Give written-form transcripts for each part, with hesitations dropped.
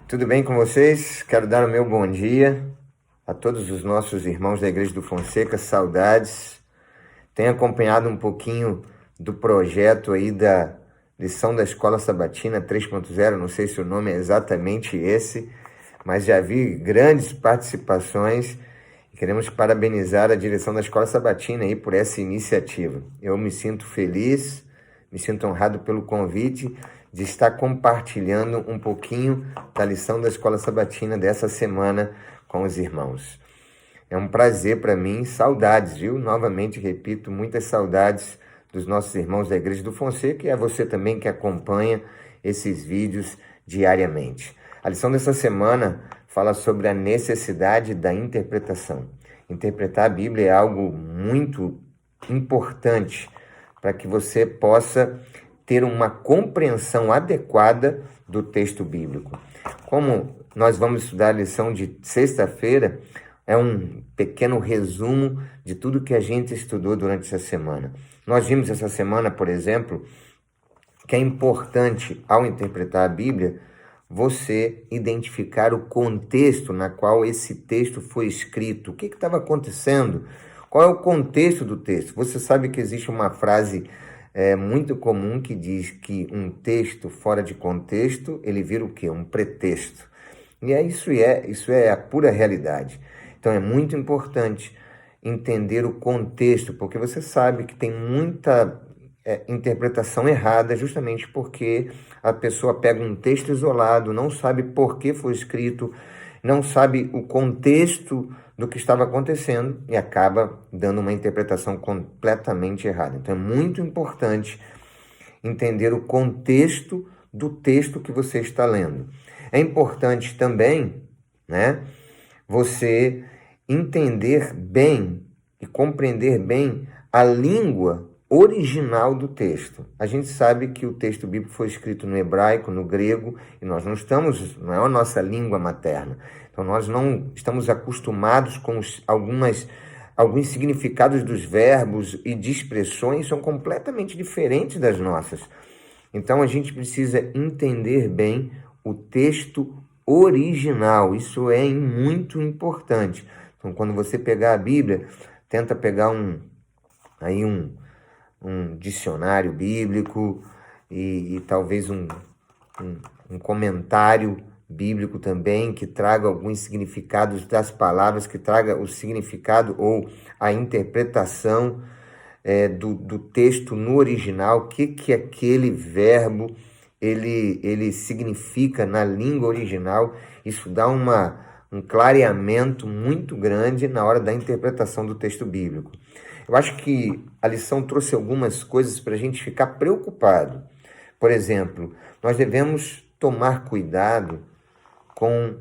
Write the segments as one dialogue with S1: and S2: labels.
S1: Tudo bem com vocês? Quero dar o meu bom dia a todos os nossos irmãos da Igreja do Fonseca, saudades. Tenho acompanhado um pouquinho do projeto aí da lição da Escola Sabatina 3.0, não sei se o nome é exatamente esse, mas já vi grandes participações e queremos parabenizar a direção da Escola Sabatina aí por essa iniciativa. Eu me sinto feliz, me sinto honrado pelo convite de estar compartilhando um pouquinho da lição da Escola Sabatina dessa semana com os irmãos. É um prazer para mim, saudades, viu? Novamente, repito, muitas saudades dos nossos irmãos da Igreja do Fonseca e é você também que acompanha esses vídeos diariamente. A lição dessa semana fala sobre a necessidade da interpretação. Interpretar a Bíblia é algo muito importante para que você possa ter uma compreensão adequada do texto bíblico. Como nós vamos estudar a lição de sexta-feira, é um pequeno resumo de tudo que a gente estudou durante essa semana. Nós vimos essa semana, por exemplo, que é importante, ao interpretar a Bíblia, você identificar o contexto na qual esse texto foi escrito. O que estava acontecendo? Qual é o contexto do texto? Você sabe que existe uma frase muito comum que diz que um texto fora de contexto, ele vira o quê? Um pretexto. E isso é a pura realidade. Então é muito importante entender o contexto, porque você sabe que tem muita interpretação errada, justamente porque a pessoa pega um texto isolado, não sabe por que foi escrito, não sabe o contexto do que estava acontecendo e acaba dando uma interpretação completamente errada. Então é muito importante entender o contexto do texto que você está lendo. É importante também, você entender bem e compreender bem a língua original do texto. A gente sabe que o texto bíblico foi escrito no hebraico, no grego, e não é a nossa língua materna. Então nós não estamos acostumados com alguns significados dos verbos e de expressões são completamente diferentes das nossas. Então a gente precisa entender bem o texto original. Isso é muito importante. Então quando você pegar a Bíblia, tenta pegar um dicionário bíblico e talvez um comentário bíblico também, que traga alguns significados das palavras, que traga o significado ou a interpretação do texto no original, o que aquele verbo ele significa na língua original. Isso dá um clareamento muito grande na hora da interpretação do texto bíblico. Eu acho que a lição trouxe algumas coisas para a gente ficar preocupado. Por exemplo, nós devemos tomar cuidado com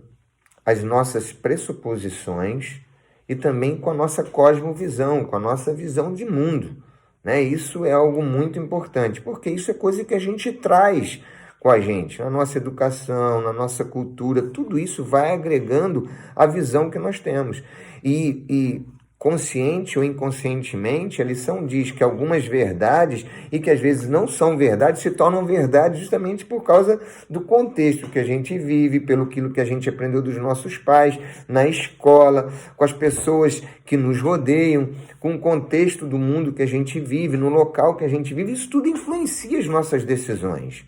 S1: as nossas pressuposições e também com a nossa cosmovisão, com a nossa visão de mundo. Isso é algo muito importante, porque isso é coisa que a gente traz com a gente, na nossa educação, na nossa cultura, tudo isso vai agregando a visão que nós temos. E consciente ou inconscientemente, a lição diz que algumas verdades, e que às vezes não são verdades, se tornam verdades justamente por causa do contexto que a gente vive, pelo aquilo que a gente aprendeu dos nossos pais, na escola, com as pessoas que nos rodeiam, com o contexto do mundo que a gente vive, no local que a gente vive. Isso tudo influencia as nossas decisões.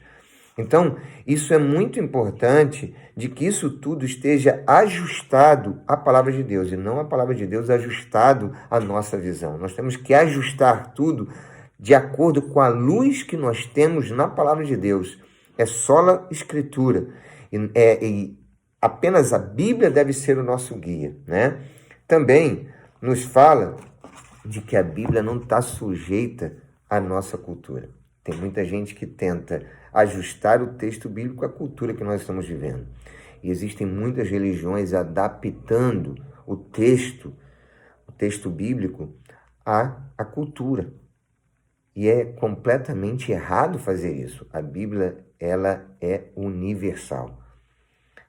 S1: Então, isso é muito importante de que isso tudo esteja ajustado à palavra de Deus, e não a palavra de Deus ajustado à nossa visão. Nós temos que ajustar tudo de acordo com a luz que nós temos na palavra de Deus. É sola Escritura. E apenas a Bíblia deve ser o nosso guia, Também nos fala de que a Bíblia não está sujeita à nossa cultura. Tem muita gente que tenta ajustar o texto bíblico à cultura que nós estamos vivendo. E existem muitas religiões adaptando o texto bíblico à cultura. E é completamente errado fazer isso. A Bíblia, ela é universal.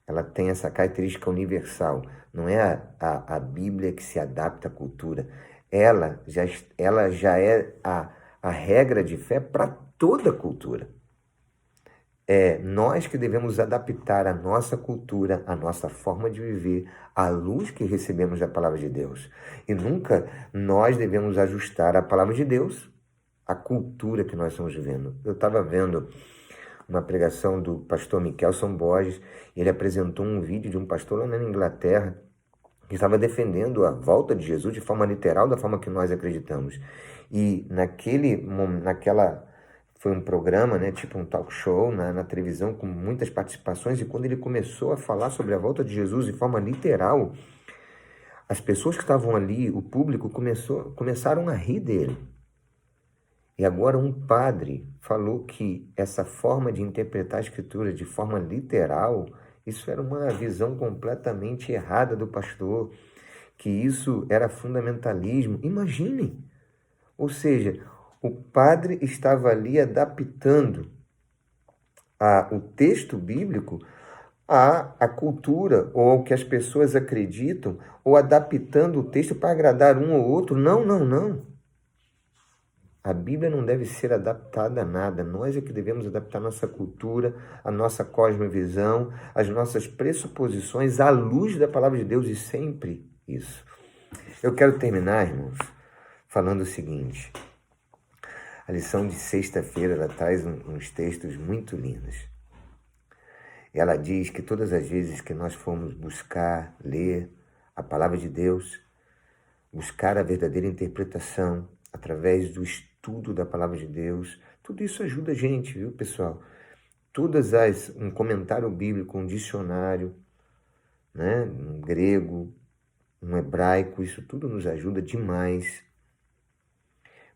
S1: Ela tem essa característica universal. Não é a Bíblia que se adapta à cultura. Ela já é a regra de fé para toda a cultura. É nós que devemos adaptar a nossa cultura, a nossa forma de viver, à luz que recebemos da palavra de Deus. E nunca nós devemos ajustar a palavra de Deus à cultura que nós estamos vivendo. Eu estava vendo uma pregação do pastor Michelson Borges, ele apresentou um vídeo de um pastor lá na Inglaterra que estava defendendo a volta de Jesus de forma literal, da forma que nós acreditamos. E naquela foi um programa, né, tipo um talk show na televisão com muitas participações, e quando ele começou a falar sobre a volta de Jesus de forma literal, as pessoas que estavam ali, o público, começaram a rir dele. E agora um padre falou que essa forma de interpretar a escritura de forma literal, isso era uma visão completamente errada do pastor, que isso era fundamentalismo. Imaginem! Ou seja, o padre estava ali adaptando o texto bíblico à cultura ou ao que as pessoas acreditam, ou adaptando o texto para agradar um ou outro. Não, não, não. A Bíblia não deve ser adaptada a nada. Nós é que devemos adaptar nossa cultura, a nossa cosmovisão, as nossas pressuposições à luz da palavra de Deus, e sempre isso. Eu quero terminar, irmãos, falando o seguinte. A lição de sexta-feira, ela traz uns textos muito lindos. Ela diz que todas as vezes que nós formos buscar, ler a palavra de Deus, buscar a verdadeira interpretação através do estudo da palavra de Deus, tudo isso ajuda a gente, viu, pessoal? Um comentário bíblico, um dicionário, né, um grego, um hebraico, isso tudo nos ajuda demais.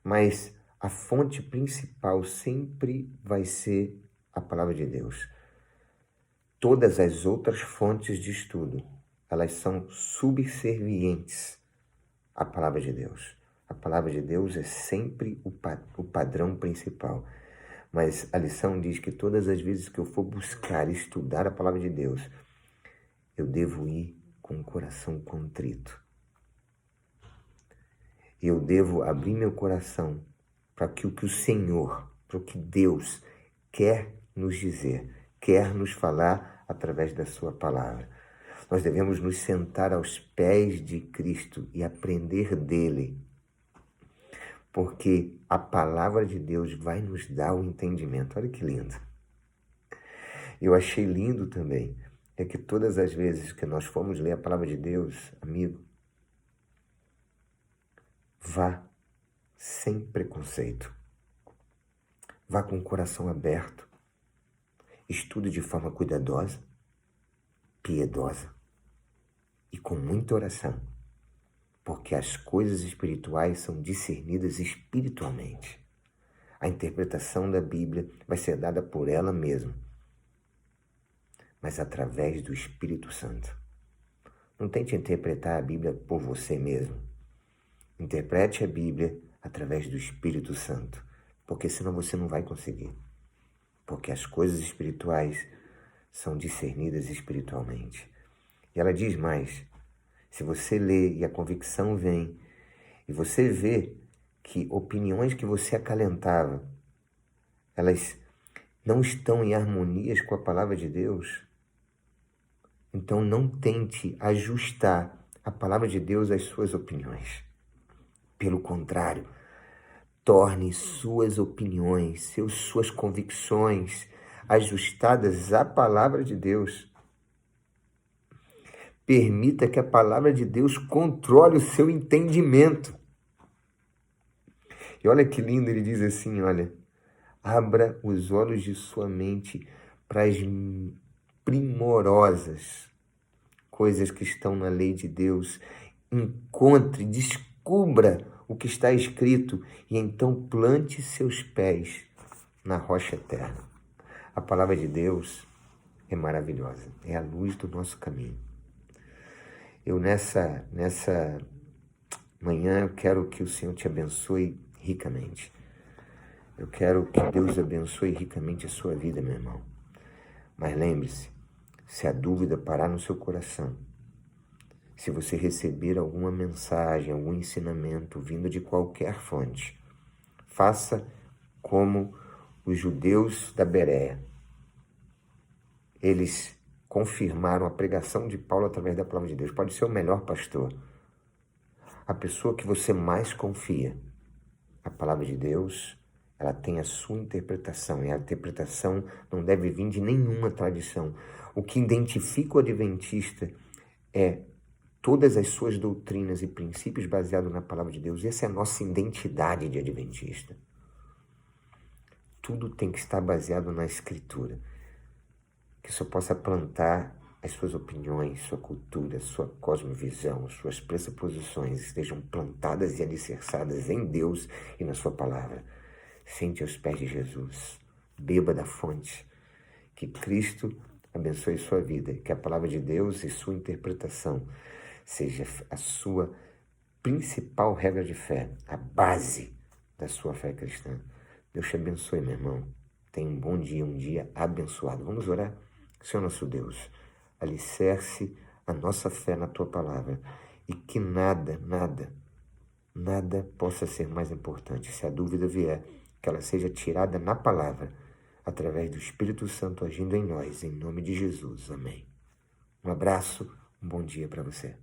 S1: Mas a fonte principal sempre vai ser a palavra de Deus. Todas as outras fontes de estudo, elas são subservientes à palavra de Deus. A palavra de Deus é sempre o padrão principal. Mas a lição diz que todas as vezes que eu for buscar estudar a palavra de Deus, eu devo ir com o coração contrito. Eu devo abrir meu coração para que o que o Senhor, para o que Deus quer nos dizer, quer nos falar através da sua palavra. Nós devemos nos sentar aos pés de Cristo e aprender dele, porque a palavra de Deus vai nos dar o entendimento. Olha que lindo. Eu achei lindo também, é que todas as vezes que nós formos ler a palavra de Deus, amigo, vá sem preconceito. Vá com o coração aberto. Estude de forma cuidadosa, piedosa e com muita oração, porque as coisas espirituais são discernidas espiritualmente. A interpretação da Bíblia vai ser dada por ela mesma, mas através do Espírito Santo. Não tente interpretar a Bíblia por você mesmo. Interprete a Bíblia através do Espírito Santo, porque senão você não vai conseguir. Porque as coisas espirituais são discernidas espiritualmente. E ela diz mais, se você lê e a convicção vem, e você vê que opiniões que você acalentava, elas não estão em harmonia com a palavra de Deus, então não tente ajustar a palavra de Deus às suas opiniões. Pelo contrário, torne suas opiniões, suas convicções ajustadas à palavra de Deus. Permita que a palavra de Deus controle o seu entendimento. E olha que lindo, ele diz assim, olha, abra os olhos de sua mente para as primorosas coisas que estão na lei de Deus. Encontre, descubra o que está escrito e então plante seus pés na rocha eterna. A palavra de Deus é maravilhosa, é a luz do nosso caminho. Eu nessa manhã eu quero que o Senhor te abençoe ricamente. Eu quero que Deus abençoe ricamente a sua vida, meu irmão. Mas lembre-se, se a dúvida parar no seu coração, se você receber alguma mensagem, algum ensinamento vindo de qualquer fonte, faça como os judeus da Bereia. eles confirmaram a pregação de Paulo através da palavra de Deus. Pode ser o melhor pastor, a pessoa que você mais confia. A palavra de Deus, ela tem a sua interpretação, e a interpretação não deve vir de nenhuma tradição. O que identifica o adventista é todas as suas doutrinas e princípios baseados na palavra de Deus. Essa é a nossa identidade de adventista. Tudo tem que estar baseado na Escritura. Que só possa plantar as suas opiniões, sua cultura, sua cosmovisão, suas pressuposições estejam plantadas e alicerçadas em Deus e na sua palavra. Sente aos pés de Jesus, beba da fonte. Que Cristo abençoe sua vida, que a palavra de Deus e sua interpretação seja a sua principal regra de fé, a base da sua fé cristã. Deus te abençoe, meu irmão. Tenha um bom dia, um dia abençoado. Vamos orar? Senhor nosso Deus, alicerce a nossa fé na Tua palavra e que nada possa ser mais importante. Se a dúvida vier, que ela seja tirada na palavra, através do Espírito Santo agindo em nós, em nome de Jesus. Amém. Um abraço, um bom dia para você.